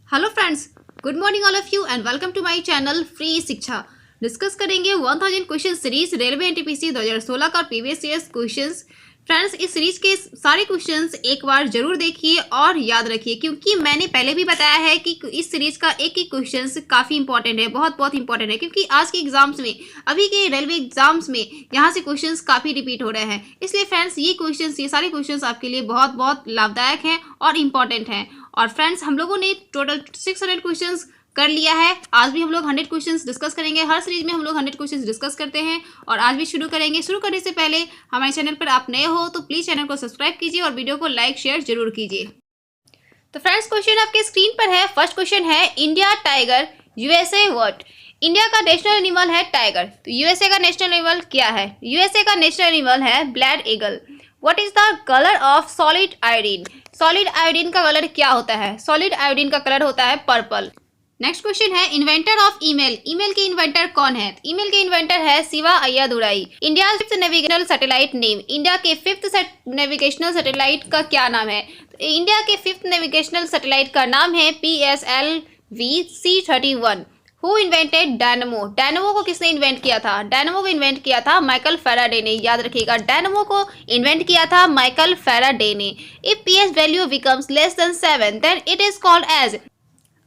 Hello friends, good morning all of you and welcome to my channel free शिक्षा। Discuss करेंगे 1000 question series railway NTPC 2016 का previous years questions. Friends, इस series के सारे questions एक बार जरूर देखिए और याद रखिए, क्योंकि मैंने पहले भी बताया है कि इस सीरीज का एक एक क्वेश्चंस काफ़ी इंपॉर्टेंट है, बहुत इंपॉर्टेंट है, क्योंकि आज के एग्जाम्स में, अभी के रेलवे एग्जाम्स में यहाँ से क्वेश्चंस काफ़ी रिपीट हो रहे हैं। इसलिए फ्रेंड्स, ये सारे क्वेश्चंस आपके लिए बहुत लाभदायक हैं और इम्पॉर्टेंट हैं। और फ्रेंड्स, हम लोगों ने टोटल 600 क्वेश्चंस कर लिया है। आज भी हम लोग 100 क्वेश्चंस डिस्कस करेंगे। हर सीरीज में हम लोग 100 क्वेश्चंस डिस्कस करते हैं और आज भी शुरू करेंगे। शुरू करने से पहले हमारे चैनल पर आप नए हो तो प्लीज़ चैनल को सब्सक्राइब कीजिए और वीडियो को लाइक शेयर जरूर कीजिए। तो फ्रेंड्स, क्वेश्चन आपके स्क्रीन पर है। फर्स्ट क्वेश्चन है, India tiger USA what. India का नेशनल एनिमल है टाइगर, तो यूएसए का नेशनल एनिमल क्या है? यूएसए का नेशनल एनिमल है black eagle. What is the colour of solid iodine. Solid iodine का कलर क्या होता है? सॉलिड आयोडीन का कलर होता है पर्पल। नेक्स्ट क्वेश्चन है, इन्वेंटर ऑफ ईमेल। ईमेल के इन्वेंटर कौन है? ईमेल के इन्वेंटर है Shiva अय्यादुराई। India fifth navigational satellite name. India के फिफ्थ नेविगेशनल सैटेलाइट का क्या नाम है? तो इंडिया के फिफ्थ नेविगेशनल सैटेलाइट का नाम है PSLV-C31। Who invented dynamo. Dynamo को किसने इन्वेंट किया था? डायनमो को इन्वेंट किया था माइकल फैराडे ने। याद रखिएगा, डायनमो को इन्वेंट किया था माइकल फैराडे ने। If PS value becomes less than 7 then it is called age.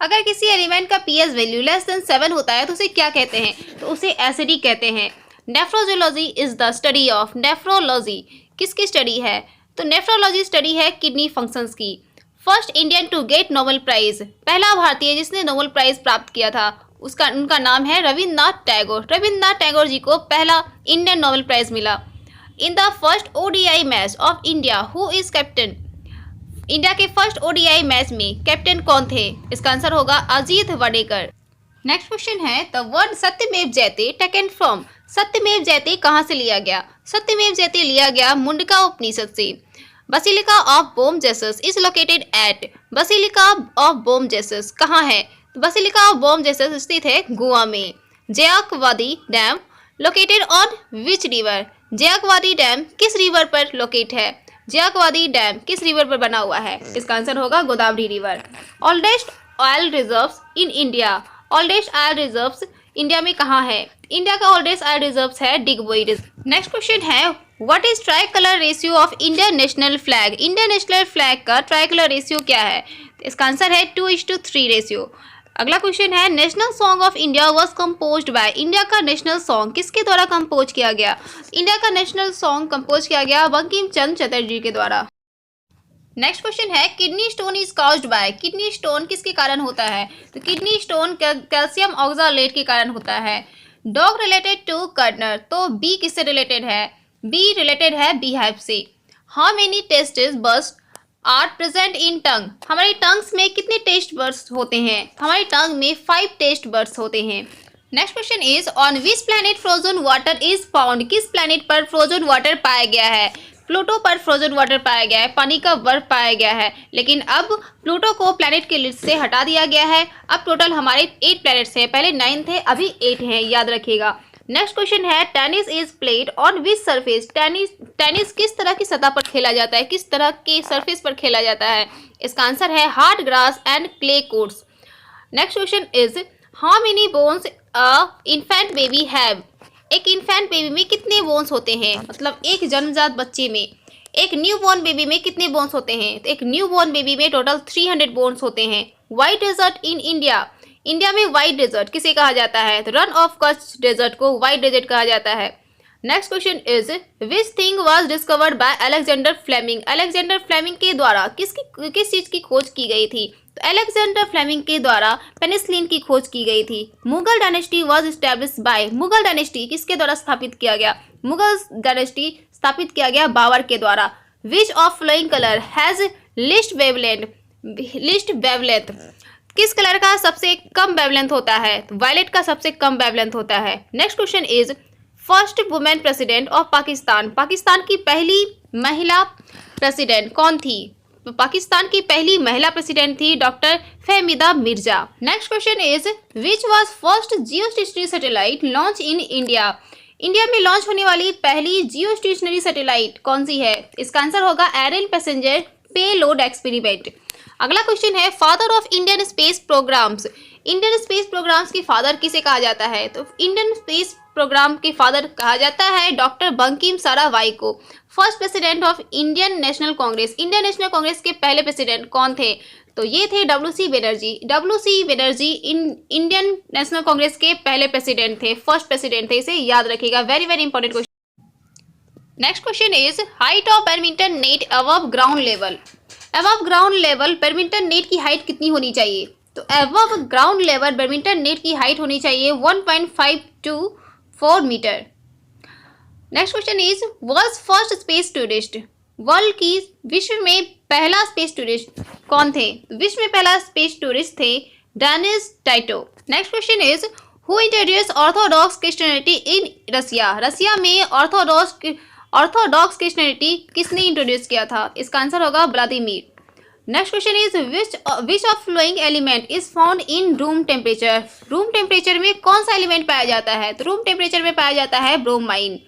अगर किसी एलिमेंट का पीएस वैल्यू लेस देन 7 होता है तो उसे क्या कहते हैं? तो उसे एसिडिक कहते हैं। Nephrology is the study of. Nephrology किसकी स्टडी है? तो नेफ्रोलॉजी स्टडी है किडनी फंक्शंस की। First Indian to get Nobel prize. पहला भारतीय जिसने नोबेल प्राइज प्राप्त किया था उनका नाम है रविन्द्रनाथ टैगोर। रविन्द्रनाथ टैगोर जी को पहला इंडियन नोबेल प्राइज मिला। In the first ODI match of India who is captain. India के फर्स्ट ओडीआई मैच में कैप्टन कौन थे? इसका आंसर होगा अजीत वाडेकर। नेक्स्ट क्वेश्चन है, द वर्ड सत्यमेव जयते टेकन फ्रॉम। सत्यमेव जयते कहाँ से लिया गया? सत्यमेव जयते लिया गया मुंडका उपनिषद से। Basilica of Bom Jesus is located at. Basilica of Bom Jesus कहाँ है? बसिलिका ऑफ बोम जेसस स्थित है गोवा में। Jayakwadi dam located on which river. Jayakwadi dam किस रिवर पर लोकेट है? जयाकवादी डैम किस रिवर पर बना हुआ है? इसका आंसर होगा Godavari river. Oldest oil reserves in India. Oldest oil reserves India में कहाँ है? इंडिया का ओल्डेस्ट ऑयल रिजर्व्स है डिगबोई रिजर्व। नेक्स्ट क्वेश्चन है, what is try colour ratio of Indian national flag. Indian national flag का ट्राई कलर रेशियो क्या है? इसका आंसर है 2:3 रेशियो। अगला क्वेश्चन है, national song of India was composed bye. India का नेशनल सॉन्ग किसके द्वारा कंपोज किया गया? इंडिया का नेशनल सॉन्ग कंपोज किया गया बंकिम चंद्र चटर्जी के द्वारा। नेक्स्ट क्वेश्चन है, kidney stone is caused by. Kidney stone किसके कारण होता है? तो किडनी स्टोन कैल्शियम ऑक्सालेट के कारण होता है। डॉग रिलेटेड टू कर्नर, तो बी किससे रिलेटेड है? बी रिलेटेड है बीहाइव से। How many taste buds are present in tongue. हमारी टंग्स में कितने टेस्ट बर्ड्स होते हैं? हमारी टंग में 5 टेस्ट बर्ड्स होते हैं। Next question is, on which planet frozen water is found. किस प्लैनेट पर फ्रोजन वाटर पाया गया है? प्लूटो पर फ्रोजन वाटर पाया गया है, पानी का बर्फ पाया गया है। लेकिन अब प्लूटो को प्लैनेट के लिस्ट से हटा दिया गया है। अब टोटल हमारे 8 प्लैनेट्स हैं। पहले 9 थे, अभी 8 हैं, याद रखिएगा। नेक्स्ट क्वेश्चन है, tennis is played on which surface. Tennis किस तरह की सतह पर खेला जाता है? किस तरह के सरफेस पर खेला जाता है? इसका आंसर है hard grass and clay courts. Next question is, how many bones a infant baby have. एक इन्फेंट बेबी में कितने बोन्स होते हैं? मतलब एक जन्मजात बच्चे में, एक न्यू बॉर्न बेबी में कितने बोन्स होते हैं? तो एक न्यू बॉर्न बेबी में टोटल 300 बोन्स होते हैं। White desert in India. India में व्हाइट डेजर्ट किसे कहा जाता है? तो रन ऑफ कच्छ डेजर्ट को व्हाइट डेजर्ट कहा जाता है। Next question is, which thing was discovered by Alexander Fleming. Alexander Fleming के द्वारा किस चीज की खोज की गई थी? तो अलेक्जेंडर फ्लेमिंग के द्वारा पेनिसिलिन की खोज की गई थी। Mughal dynasty was established bye. Mughal dynasty किसके द्वारा स्थापित किया गया? मुगल डायनेस्टी स्थापित किया गया बाबर के द्वारा। Which of flowing colour has least wavelength. किस कलर का सबसे कम वेवलेंथ होता है? तो वायलेट का सबसे कम वेवलेंथ होता है। Next question is, first women president of Pakistan. Pakistan की पहली महिला प्रेसिडेंट कौन थी? तो पाकिस्तान की पहली महिला प्रेसिडेंट थी doctor Fahmida Mirza. Next question is, which was first geostationary satellite launch in India. India में लॉन्च होने वाली पहली जियोस्टेशनरी सैटेलाइट कौन सी है? इसका आंसर होगा एरियल पैसेंजर पेलोड एक्सपेरिमेंट। अगला क्वेश्चन है father of Indian space programmes. Indian space programmes के फादर किसे कहा जाता है? तो इंडियन स्पेस प्रोग्राम के फादर कहा जाता है डॉक्टर बंकिम साराभाई को। First president of Indian National Congress. Indian National Congress के पहले प्रेसिडेंट कौन थे? तो ये थे W C. Banerjee. W C. Banerjee Indian National Congress के पहले प्रेसिडेंट थे, फर्स्ट प्रेसिडेंट थे, इसे याद रखिएगा, very very important question. Next question is height of badminton net above ground level. Above ground level badminton net की हाइट कितनी होनी चाहिए? तो above ground level badminton net की हाइट होनी चाहिए 1.524 metre. Next question is world first space tourist. World की विश्व में पहला स्पेस टूरिस्ट कौन थे? विश्व में पहला स्पेस टूरिस्ट थे Dennis Tito. Next question is who introduce orthodox Christianity in Russia. Russia में ऑर्थोडॉक्स क्रिश्चियनिटी किसने इंट्रोड्यूस किया था? इसका आंसर होगा Vladimir. Next question is which of flowing element is found in room temperature. Room temperature में कौन सा element पाया जाता है? तो रूम टेम्परेचर में पाया जाता है bromine.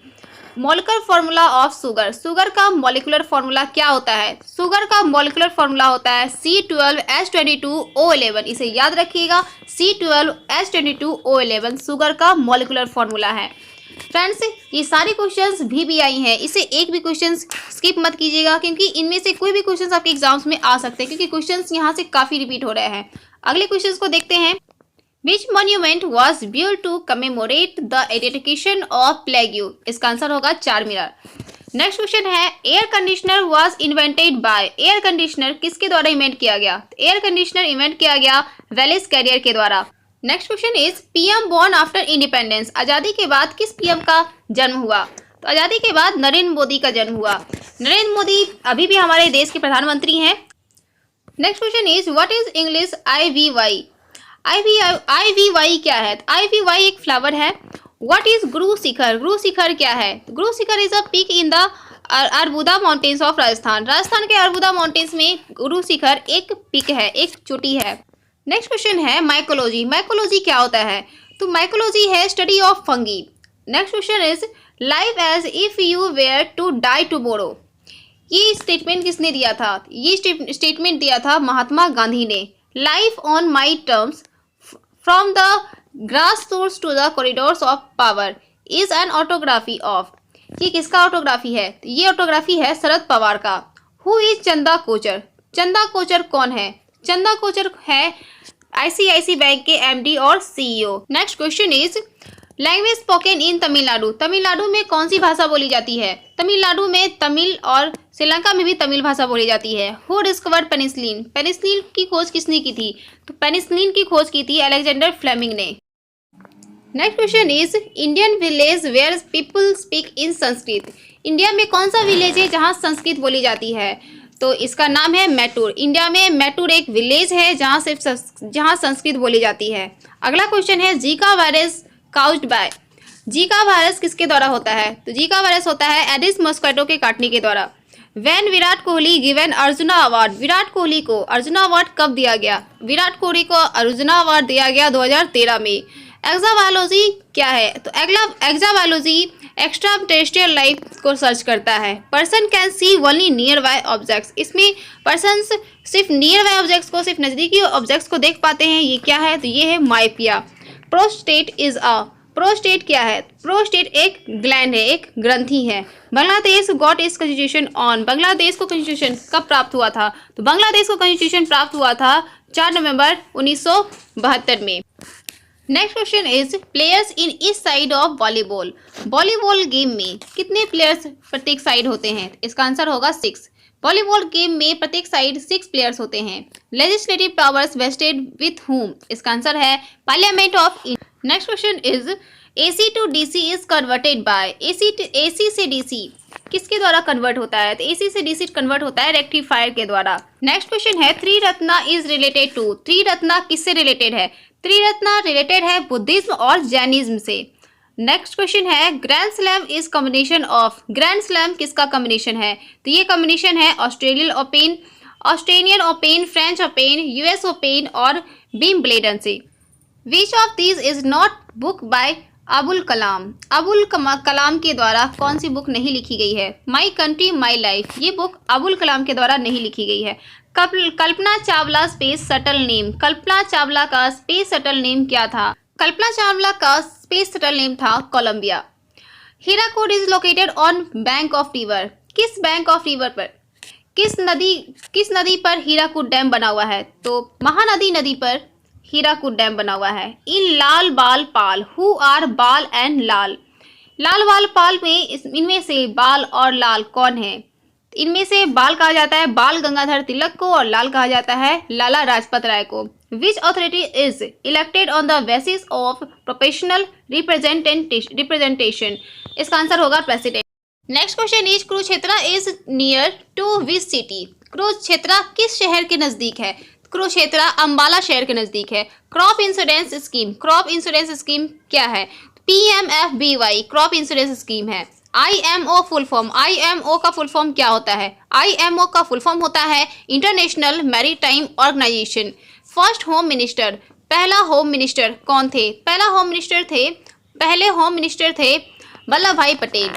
Molecular formula of sugar. Sugar का मॉलिक्यूलर फॉर्मूला क्या होता है? सुगर का मॉलिक्यूलर फॉर्मूला होता है C12H22O11। इसे याद रखिएगा, C12H22O11 सुगर का मॉलिक्यूलर फॉर्मूला है। फ्रेंड्स, ये सारे क्वेश्चंस भी आई हैं, इसे एक भी क्वेश्चन स्किप मत कीजिएगा, क्योंकि इनमें से कोई भी क्वेश्चंस आपके एग्जाम्स में आ सकते हैं, क्योंकि क्वेश्चंस यहाँ से काफ़ी रिपीट हो रहे हैं। अगले क्वेश्चंस को देखते हैं। Which monument was built to commemorate the eradication of plague? इसका आंसर होगा चारमीनार। नेक्स्ट क्वेश्चन है air conditioner was invented by। Air conditioner किसके द्वारा इन्वेंट किया गया? एयर कंडीशनर इन्वेंट किया गया वेलेस कैरियर के द्वारा। Next question is PM born after independence. आज़ादी के बाद किस पीएम का जन्म हुआ? तो आज़ादी के बाद नरेंद्र मोदी का जन्म हुआ। नरेंद्र मोदी अभी भी हमारे देश के प्रधानमंत्री हैं। Next question is what is English IVY। IVY क्या है? IVY एक फ्लावर है। What is Guru Shikhar. गुरु शिखर क्या है? Guru Shikhar is a peak in the Arbuda mountains of Rajasthan. Rajasthan के अरबुदा माउंटेन्स में गुरु शिखर एक पीक है, एक चोटी है। नेक्स्ट क्वेश्चन है माइकोलॉजी। माइकोलॉजी क्या होता है? तो माइकोलॉजी है study of fungi. Next question is life as if you were to die tomorrow. ये स्टेटमेंट किसने दिया था? ये स्टेटमेंट दिया था महात्मा गांधी ने। Life on my terms from the grass source to the corridors of power is an autography of. ये किसका ऑटोग्राफी है? ये ऑटोग्राफी है शरद पवार का। Who is Chanda Kochhar. चंदा कोचर कौन है? चंदा कोचर है ICICI बैंक के MD और CEO। Next question is language spoken in Tamil Nadu. Tamil Nadu में कौन सी भाषा बोली जाती है? तमिलनाडु में तमिल और श्रीलंका में भी तमिल भाषा बोली जाती है। Who discovered penicillin. पेनिसिलिन की खोज किसने की थी? तो पेनिसिलिन की खोज की थी अलेक्जेंडर फ्लेमिंग ने। Next question is Indian village where people speak in Sanskrit. India में कौन सा विलेज है जहाँ संस्कृत बोली जाती है? तो इसका नाम है मैटूर। इंडिया में मैटूर एक विलेज है जहाँ संस्कृत बोली जाती है। अगला क्वेश्चन है Zika virus caused bye. Zika virus किसके द्वारा होता है? तो जीका वायरस होता है एडिस मॉस्किटो के काटने के द्वारा। When Virat Kohli given arjuna award. Virat Kohli को अर्जुना अवार्ड कब दिया गया? विराट कोहली को अर्जुना अवार्ड दिया गया 2013 में। एक्साबायोलॉजी क्या है? तो एक्साबायोलॉजी एक्स्ट्रा टेरेस्ट्रियल लाइफ को सर्च करता है। Person can see only near by objects. इसमें पर्सन्स सिर्फ नियर बाय ऑब्जेक्ट्स को, सिर्फ नज़दीकी ऑब्जेक्ट्स को देख पाते हैं। ये क्या है? तो ये है माइपिया। Prostate is a. प्रोस्टेट क्या है? प्रोस्टेट एक ग्लैंड है, एक ग्रंथि है। Bangladesh got its constitution on. Bangladesh को कॉन्स्टिट्यूशन कब प्राप्त हुआ था? तो बांग्लादेश को कॉन्स्टिट्यूशन प्राप्त हुआ था 4 नवंबर 1972 में। Next question is players in each side of volleyball. Volleyball game में कितने प्लेयर्स प्रत्येक साइड होते हैं? इसका आंसर होगा 6। वॉलीबॉल गेम में प्रत्येक साइड 6 प्लेयर्स होते हैं। Legislative powers wasted with whom. इसका आंसर है parliament of India. Next question is AC to DC is converted bye. AC से DC किसके द्वारा कन्वर्ट होता है? तो AC से DC कन्वर्ट होता है रेक्टिफायर के द्वारा। नेक्स्ट क्वेश्चन है Triratna is related to. Triratna किससे रिलेटेड है? त्रिरत्ना रिलेटेड है बुद्धिज्म और जैनिज्म से। नेक्स्ट क्वेश्चन है grand slam is combination of. Grand slam किसका कॉम्बिनेशन है? तो ये कॉम्बिनेशन है Australian open, French open, US open और विंबलडन से। Which of these is not book by Abul Kalam. Abul Kalam के द्वारा कौन सी बुक नहीं लिखी गई है? My country my life. ये बुक अबुल कलाम के द्वारा नहीं लिखी गई है। Kalpana Chawla space shuttle name. Kalpana Chawla का स्पेस शटल नेम क्या था? कल्पना चावला का स्पेस शटल नेम था Columbia. Hirakud is located on bank of river. किस बैंक ऑफ रिवर पर, किस नदी पर हीराकुड डैम बना हुआ है? तो महानदी नदी पर हीराकुड डैम बना हुआ है। इन लाल बाल पाल, हु आर बाल एंड लाल? लाल बाल पाल में इनमें से बाल और लाल कौन है? इनमें से बाल कहा जाता है बाल गंगाधर तिलक को और लाल कहा जाता है लाला लाजपत राय को। Which authority is elected on the basis of proportional representation? इसका आंसर होगा president. Next question is Kurukshetra is near to which city? Kurukshetra किस शहर के नजदीक है? कुरुक्षेत्र अंबाला शहर के नजदीक है। Crop insurance scheme, crop insurance scheme क्या है? PMFBY क्रॉप इंश्योरेंस स्कीम है। IMO फुल फॉर्म, IMO का फुल फॉर्म क्या होता है? IMO का फुल फॉर्म होता है International Maritime Organization. First home minister, पहला होम मिनिस्टर कौन थे? पहले होम मिनिस्टर थे Vallabh Bhai Patel.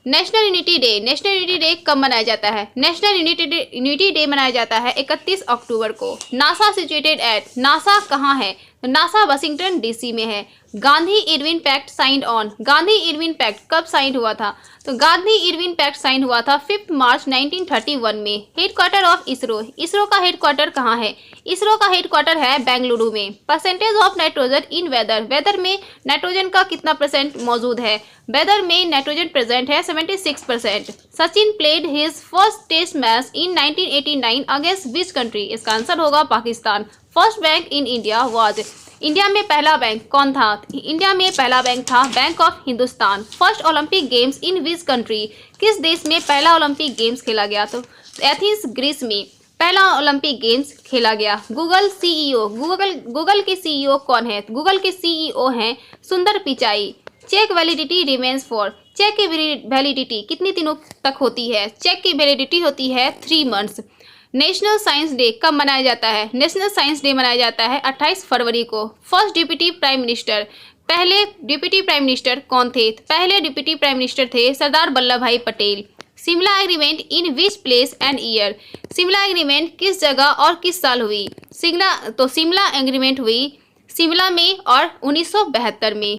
National Unity Day, National Unity Day कब मनाया जाता है? नेशनल यूनिटी डे मनाया जाता है 31 अक्टूबर को। नासा सिचुएटेड एट, नासा कहाँ है? नासा वाशिंगटन DC में है। Gandhi Irwin pact signed on, Gandhi Irwin pact कब साइन हुआ था? तो गांधी इरविन पैक्ट साइन हुआ था 5 मार्च 1931 में। हेडक्वार्टर ऑफ इसरो, इसरो का हेडक्वार्टर कहाँ है? इसरो का हेडक्वार्टर है बेंगलुरु में। Percentage of nitrogen in weather, weather में नाइट्रोजन का कितना परसेंट मौजूद है? वेदर में नाइट्रोजन प्रेजेंट है 76%। Sachin played his first test match in 1989 against which country? इसका आंसर होगा Pakistan. First bank in India was, India में पहला बैंक कौन था? इंडिया में पहला बैंक था bank of Hindustan. First Olympic games in which country? किस देश में पहला ओलंपिक गेम्स खेला गया? तो एथेंस ग्रीस में पहला ओलंपिक गेम्स खेला गया। गूगल CEO, गूगल के CEO कौन है? गूगल के CEO हैं Sundar Pichai. Cheque validity remains for, cheque की वैलिडिटी कितनी दिनों तक होती है? चेक की वैलिडिटी होती है 3 मंथ्स। नेशनल साइंस डे कब मनाया जाता है? नेशनल साइंस डे मनाया जाता है 28 फरवरी को। फर्स्ट डिप्टी प्राइम मिनिस्टर, पहले डिप्टी प्राइम मिनिस्टर कौन थे? पहले डिप्टी प्राइम मिनिस्टर थे Sardar Vallabh Bhai Patel. Shimla agreement in which place and year? Shimla agreement किस जगह और किस साल हुई? शिमला एग्रीमेंट हुई शिमला में और 1972 में।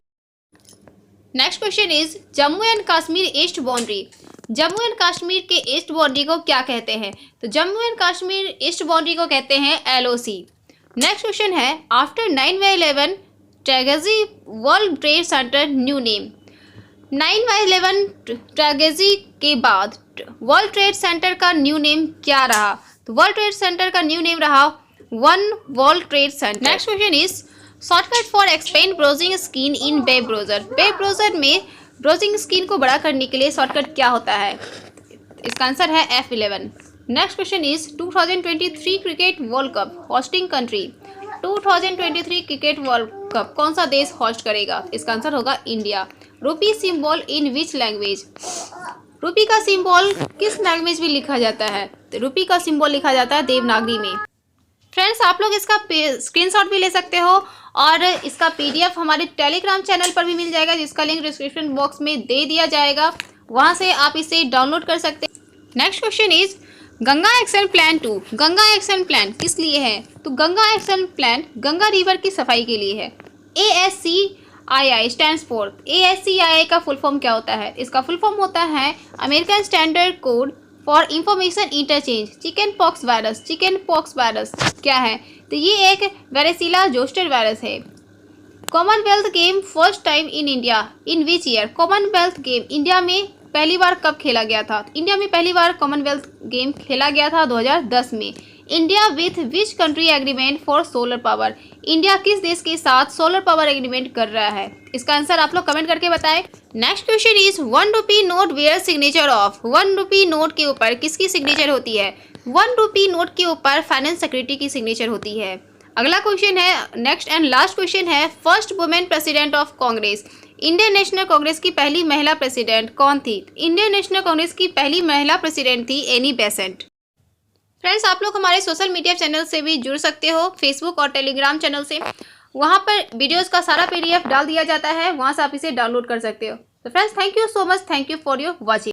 Next question is Jammu and Kashmir east boundary, Jammu and Kashmir के ईस्ट बाउंड्री को क्या कहते हैं? तो Jammu and Kashmir east boundary को कहते हैं LOC। नेक्स्ट क्वेश्चन है after 9/11 tragedy world trade centre new name. 9/11 tragedy के बाद वर्ल्ड ट्रेड सेंटर का न्यू नेम क्या रहा? तो वर्ल्ड ट्रेड सेंटर का न्यू नेम रहा one world trade centre. Next question is shortcut for expand browsing screen in web browser. Web browser में browsing screen को बड़ा करने के लिए शॉर्टकट क्या होता है? इसका आंसर है F11। Next question is 2023 cricket world cup hosting country. 2023 cricket world cup कौन सा देश होस्ट करेगा? इसका आंसर होगा इंडिया। रूपी सिंबल इन विच लैंग्वेज? रूपी का सिंबल किस लैंग्वेज में लिखा जाता है? तो रूपी का सिंबल लिखा जाता है देवनागरी में। फ्रेंड्स आप लोग इसका स्क्रीनशॉट भी ले सकते हो और इसका PDF हमारे टेलीग्राम चैनल पर भी मिल जाएगा जिसका लिंक डिस्क्रिप्शन बॉक्स में दे दिया जाएगा, वहां से आप इसे डाउनलोड कर सकते हैं। Next question is Ganga action plan 2। Ganga action plan किस लिए है? तो Ganga action plan Ganga river की सफाई के लिए है। ASCII स्टैंड्स फॉर, ASCII का फुल फॉर्म क्या होता है? इसका फुल फॉर्म होता है American standard code for information interchange. Chicken pox virus, chicken pox virus क्या है? तो ये एक वेरेसिला जोस्टर वायरस है। Commonwealth game first time in India in which year? Commonwealth game India में पहली बार कब खेला गया था? इंडिया में पहली बार कॉमनवेल्थ गेम खेला गया था 2010 में। India with which country agreement for solar power? India किस देश के साथ सोलर पावर एग्रीमेंट कर रहा है? इसका आंसर आप लोग कमेंट करके बताएं। Next question is 1 rupee note where signature of. 1 rupee note के ऊपर किसकी सिग्नेचर होती है? 1 रुपी नोट के ऊपर फाइनेंस सेक्रेटरी की सिग्नेचर होती है। अगला क्वेश्चन है नेक्स्ट एंड लास्ट क्वेश्चन है first women president of Congress. Indian National Congress की पहली महिला प्रेसिडेंट कौन थी? इंडियन नेशनल कांग्रेस की पहली महिला प्रेसिडेंट थी एनी बेसेंट। फ्रेंड्स आप लोग हमारे सोशल मीडिया चैनल से भी जुड़ सकते हो, फेसबुक और टेलीग्राम चैनल से। वहाँ पर वीडियोस का सारा PDF डाल दिया जाता है, वहाँ से आप इसे डाउनलोड कर सकते हो। तो friends thank you so much, thank you for your watching.